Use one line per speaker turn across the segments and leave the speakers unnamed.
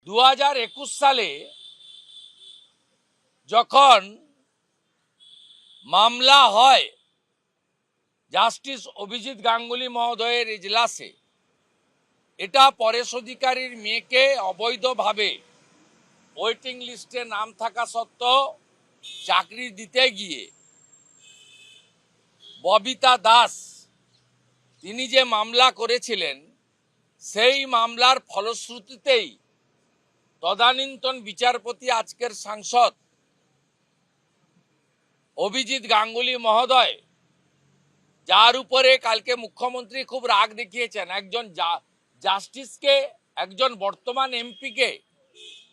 2021 সালে যখন মামলা হয় জাস্টিস অভিজিৎ গাঙ্গুলি মহোদয়ের ইজলাসে, এটা পরেশ অধিকারীর মেয়েকে অবৈধভাবে ওয়েটিং লিস্টে নাম থাকা সত্ত্বেও চাকরি দিতে গিয়ে ববিতা দাস তিনি যে মামলা করেছিলেন, সেই মামলার ফলশ্রুতিতেই তদানীন্তন বিচারপতি আজকের সাংসদ অভিজিৎ গাঙ্গুলি মহোদয়, যার উপরে কালকে মুখ্যমন্ত্রী খুব রাগ দেখিয়েছেন, একজন জাস্টিসকে, একজন বর্তমান এমপিকে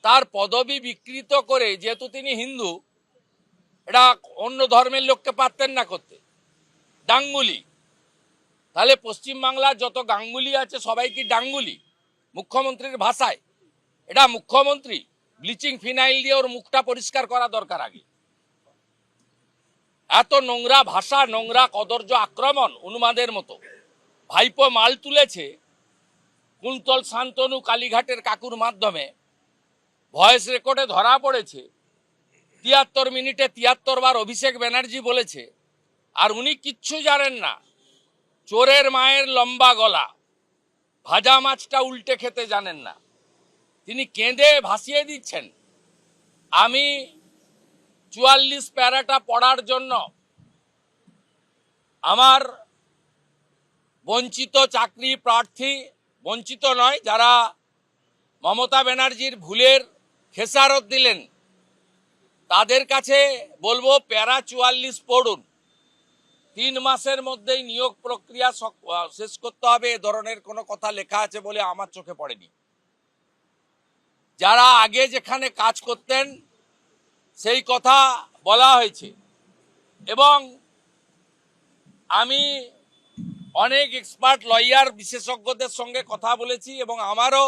তার পদবি বিকৃত করে, যেহেতু তিনি হিন্দু, এটা অন্য ধর্মের লোককে পারতেন না করতে, ডাঙ্গুলি। তাহলে পশ্চিমবাংলার যত গাঙ্গুলি আছে সবাই কি ডাঙ্গুলি মুখ্যমন্ত্রীর ভাষায়? এটা মুখ্যমন্ত্রী ব্লিচিং ফিনাইল দিয়ে ওর মুখটা পরিষ্কার করা দরকার আগে। এত নোংরা ভাষা, নোংরা কদর্য আক্রমণ উন্মাদের মতো। ভাইপো মাল তুলেছে কুন্তল শান্তনু কালীঘাটের কাকুর মাধ্যমে, ভয়েস রেকর্ডে ধরা পড়েছে। 73 মিনিটে 73 বার অভিষেক ব্যানার্জি বলেছে, আর উনি কিচ্ছু জানেন না। চোরের মায়ের লম্বা গলা, ভাজা মাছটা উল্টে খেতে জানেন না। তিনি কেঁদে ভাসিয়ে দিচ্ছেন। আমি 44 প্যারাটা পড়ার জন্য আমার বঞ্চিত চাকরি প্রার্থী, বঞ্চিত নয়, যারা মমতা ব্যানার্জির ভুলের খেসারত দিলেন, তাদের কাছে বলবো প্যারা 44 পড়ুন। 3 মাসের মধ্যেই নিয়োগ প্রক্রিয়া শেষ করতে হবে, এ ধরনের কোনো কথা লেখা আছে বলে আমার চোখে পড়েনি। যারা আগে যেখানে কাজ করতেন সেই কথা বলা হয়েছে, এবং আমি অনেক এক্সপার্ট লয়ার বিশেষজ্ঞদের সঙ্গে কথা বলেছি, এবং আমারও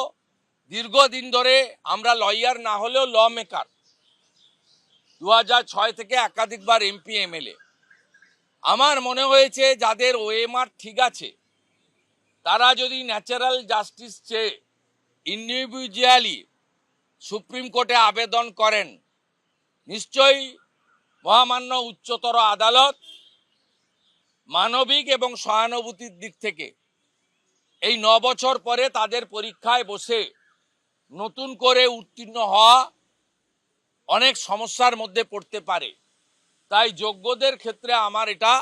দীর্ঘদিন ধরে, আমরা লয়ার না হলেও ল মেকার, 2006 থেকে একাধিকবার এমপি এমএলএ। আমার মনে হয়েছে যাদের ওএমআর ঠিক আছে, তারা যদি ন্যাচারাল জাস্টিস চেয়ে ইন্ডিভিজুয়ালি সুপ্রিম কোর্টে আবেদন করেন, নিশ্চয়ই মহামান্য উচ্চতর আদালত মানবিক এবং সহানুভূতির দিক থেকে এই 9 বছর পরে তাদের পরীক্ষায় বসে নতুন করে উত্তীর্ণ হওয়া অনেক সমস্যার মধ্যে পড়তে পারে। তাই যোগ্যদের ক্ষেত্রে আমার এটা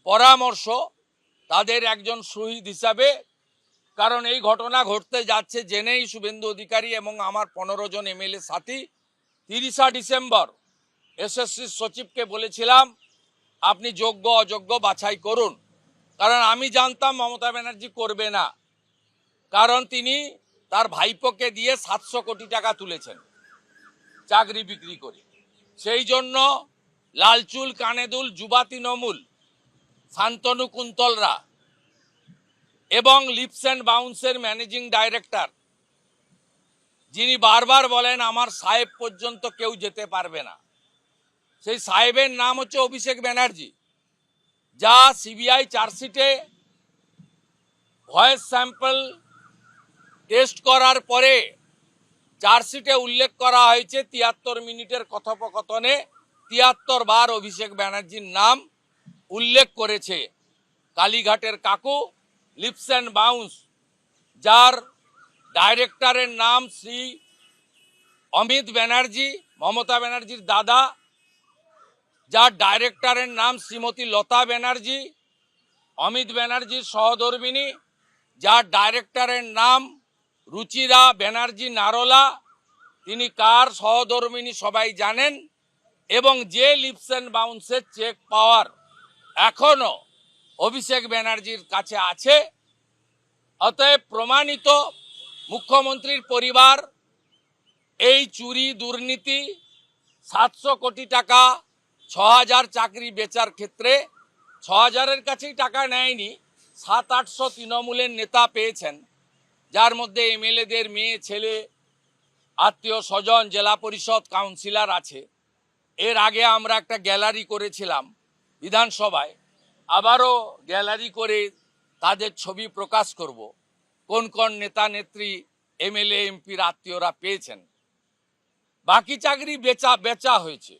পরামর্শ, তাদের একজন শহীদ হিসাবে, কারণ এই ঘটনা ঘটতে যাচ্ছে জেনেই শুভেন্দু অধিকারী এবং আমার 15 জন এমএলএ সাথী 30 ডিসেম্বর এসএসসি সচিবকে বলেছিলাম, আপনি যোগ্য অযোগ্য বাছাই করুন। কারণ আমি জানতাম মমতা ব্যানার্জি করবে না, কারণ তিনি তার ভাইপোকে দিয়ে 700 কোটি টাকা তুলেছেন চাকরি বিক্রি করে। সেই জন্য লালচুল কানেদুল যুবা তৃণমূল শান্তনু কুন্তলরা এবং লিপস অ্যান্ড বাউন্সের ম্যানেজিং ডাইরেক্টর, যিনি বারবার বলেন আমার সাহেব পর্যন্ত কেউ যেতে পারবে না, সেই সাহেবের নাম হচ্ছে অভিষেক ব্যানার্জি, যা সিবিআই চার্জশিটে ভয়েস স্যাম্পল টেস্ট করার পরে চার্জশিটে উল্লেখ করা হয়েছে 73 মিনিটের কথোপকথনে 73 বার অভিষেক ব্যানার্জির নাম উল্লেখ করেছে কালীঘাটের কাকু লিপস অ্যান্ড বাউন্স, যার ডাইরেক্টরের নাম শ্রী অমিত ব্যানার্জি, মমতা ব্যানার্জির দাদা, যার ডাইরেক্টরের নাম শ্রীমতী লতা ব্যানার্জি, অমিত ব্যানার্জির সহধর্মিনী, যার ডাইরেক্টরের নাম রুচিরা ব্যানার্জি নারোলা, তিনি কার সহধর্মিনী সবাই জানেন, এবং যে লিপস অ্যান্ড বাউন্সের চেক পাওয়ার এখনো অভিষেক ব্যানার্জির কাছে আছে। অতএব প্রমাণিত মুখ্যমন্ত্রীর পরিবার এই চুরি, দুর্নীতি, 700 কোটি টাকা, 6000 চাকরি বেচার ক্ষেত্রে 6000-এর কাছেই টাকা নেয়নি, 700-800 তৃণমূলের নেতা পেয়েছেন, যার মধ্যে এমএলএদের মেয়ে, ছেলে, আত্মীয় স্বজন, জেলা পরিষদ কাউন্সিলর আছে। এর আগে আমরা একটা গ্যালারি করেছিলাম বিধানসভায়, আবারও গ্যালারি করে তাদের ছবি প্রকাশ করব, কোন কোন নেতা নেত্রী এমএলএ এমপির আত্মীয়রা পেয়েছেন। বাকি চাকরি বেচা হয়েছে।